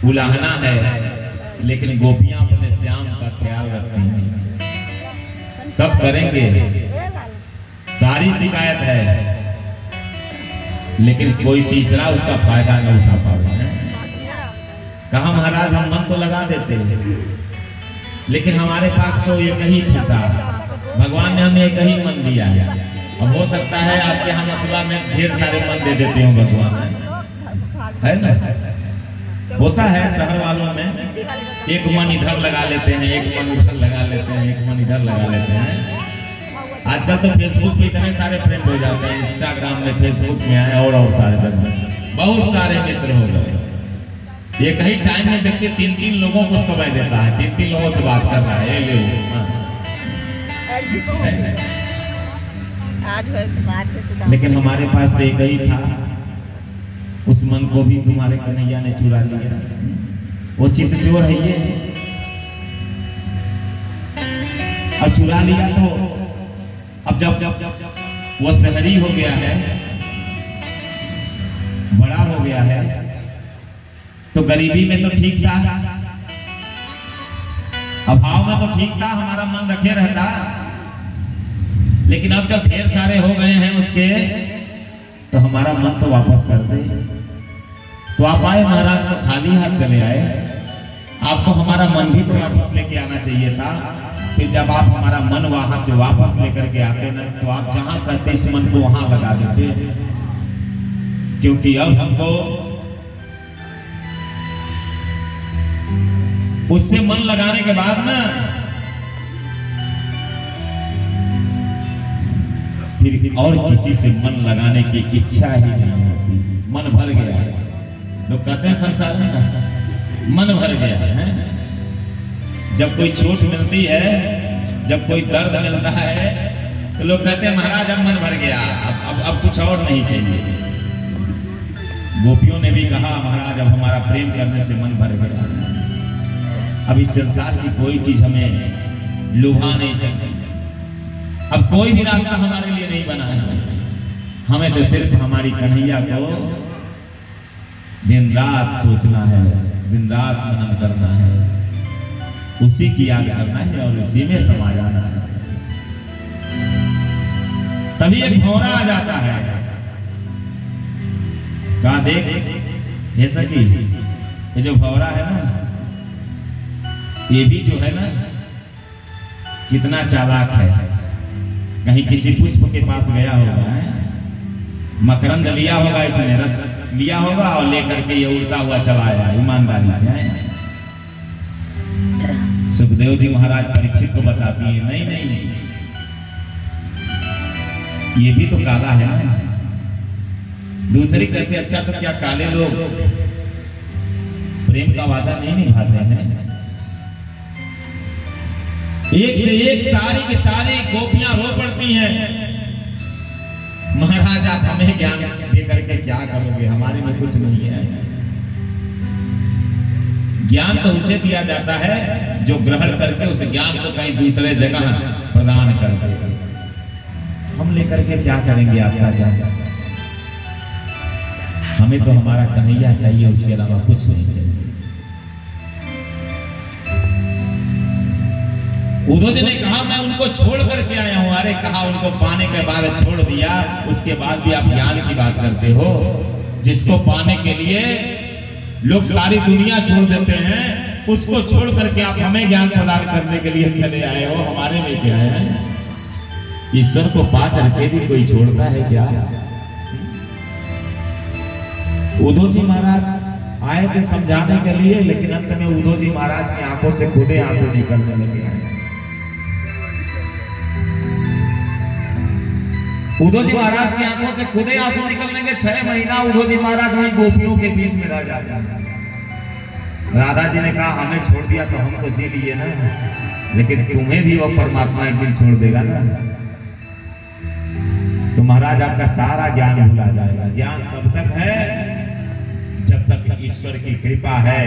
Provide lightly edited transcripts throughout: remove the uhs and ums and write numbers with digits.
उलाहना है, लेकिन गोपियां अपने श्याम का ख्याल रखती हैं। सब करेंगे, सारी शिकायत है, लेकिन कोई तीसरा उसका फायदा नहीं उठा पावे। कहा महाराज हम मन तो लगा देते हैं, लेकिन हमारे पास तो एक ही था, भगवान ने हमें एक ही मन दिया है। अब हो सकता है आपके हम अथवा में ढेर सारे मन दे देते हो भगवान, है ना? होता है शहर वालों में, एक मन इधर लगा लेते हैं, एक मन उधर लगा लेते हैं, एक मन इधर लगा लेते हैं। आजकल तो फेसबुक पे इतने सारे फ्रेंड हो जाते हैं, इंस्टाग्राम में, फेसबुक में आए और सारे जगह बहुत सारे मित्र हो गए। एक ही टाइम में व्यक्ति 3-3 लोगों को समय देता है, 3-3 लोगों से बात कर रहा है। लेकिन हमारे पास तो एक ही था, उस मन को भी तुम्हारे कन्हैया ने चुरा लिया। वो चित्त चोर है ये, अब चुरा लिया तो अब जब वो शहरी हो गया है, बड़ा हो गया है, तो गरीबी में तो ठीक था, अभाव में तो ठीक था, हमारा मन रखे रहता। लेकिन अब जब ढेर सारे हो गए हैं उसके, तो हमारा मन तो वापस कर दे। तो आप आए महाराज तो खाली हाथ चले आए, आपको हमारा मन भी तो वापस लेके आना चाहिए था। फिर जब आप हमारा मन वहां से वापस लेकर के आते ना, तो आप जहां कहते इस मन को वहां लगा देते। क्योंकि अब हमको उससे मन लगाने के बाद ना फिर और किसी से मन लगाने की इच्छा ही नहीं होती। मन भर गया है, लोग कहते हैं संसार में मन भर गया है। जब कोई चोट मिलती है, जब कोई दर्द मिलता है, तो लोग कहते हैं महाराज अब मन भर गया, अब कुछ और नहीं चाहिए। गोपियों ने भी कहा महाराज अब हमारा प्रेम करने से मन भर गया, अब इस संसार की कोई चीज हमें लुभा नहीं सकती। अब कोई भी रास्ता हमारे लिए नहीं बना है, हमें तो सिर्फ हमारी कन्हैया को दिन रात सोचना है, दिन रात मनन करना है, उसी की याद करना है और उसी में समा जाना है। तभी एक भौरा आ जाता है, कहा देख हे सखी, ये जो भौरा है ना, ये भी जो है ना कितना चालाक है। कहीं किसी पुष्प के पास गया होगा, मकरंद लिया होगा, इसने रस लिया होगा और लेकर के ये उड़ता हुआ चला आया ईमानदारी से। सुखदेव जी महाराज परीक्षित को बताती है नहीं नहीं, ये भी तो काला है ना। दूसरी कहते अच्छा तो क्या काले लोग प्रेम का वादा नहीं निभाते हैं? एक से एक सारी की सारी गोपियां रो पड़ती हैं, महाराज आप हमें ज्ञान दे करके क्या करोगे, हमारे में कुछ नहीं है। ज्ञान तो उसे दिया जाता है जो ग्रहण करके उस ज्ञान को कहीं दूसरे जगह प्रदान करता है। हम लेकर के क्या करेंगे आपका ज्ञान? हमें तो हमारा कन्हैया चाहिए, उसके अलावा कुछ नहीं चाहिए। उद्धव जी ने कहा मैं उनको छोड़ करके आया हूं। अरे कहा उनको पाने के बाद छोड़ दिया, उसके बाद भी आप ज्ञान की बात करते हो। जिसको पाने के लिए लोग सारी दुनिया छोड़ देते हैं, उसको छोड़ करके आप हमें ज्ञान प्रदान करने के लिए चले आए हो। हमारे में क्या है? ईश्वर को पा करके भी कोई छोड़ता है क्या? उद्धव जी महाराज आए थे समझाने के लिए, लेकिन अंत में उद्धव जी महाराज की आंखों से खुदे आंसू निकलने लगे। उद्धव जी महाराज की आंखों से खुदे आंसू निकलने के 6 महीना उद्धव जी महाराज वहीं गोपियों के बीच में रह जाते हैं। राधा जी ने कहा हमें छोड़ दिया तो हम तो जी लिए ना, लेकिन तुम्हें भी वो परमात्मा एक दिन छोड़ देगा ना, तो महाराज आपका सारा ज्ञान भुला जाएगा। ज्ञान तब तक है जब तक ईश्वर की कृपा है।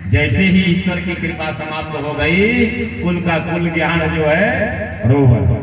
जैसे ही ईश्वर की कृपा समाप्त हो गई, कुल का कुल ज्ञान जो है रोवर।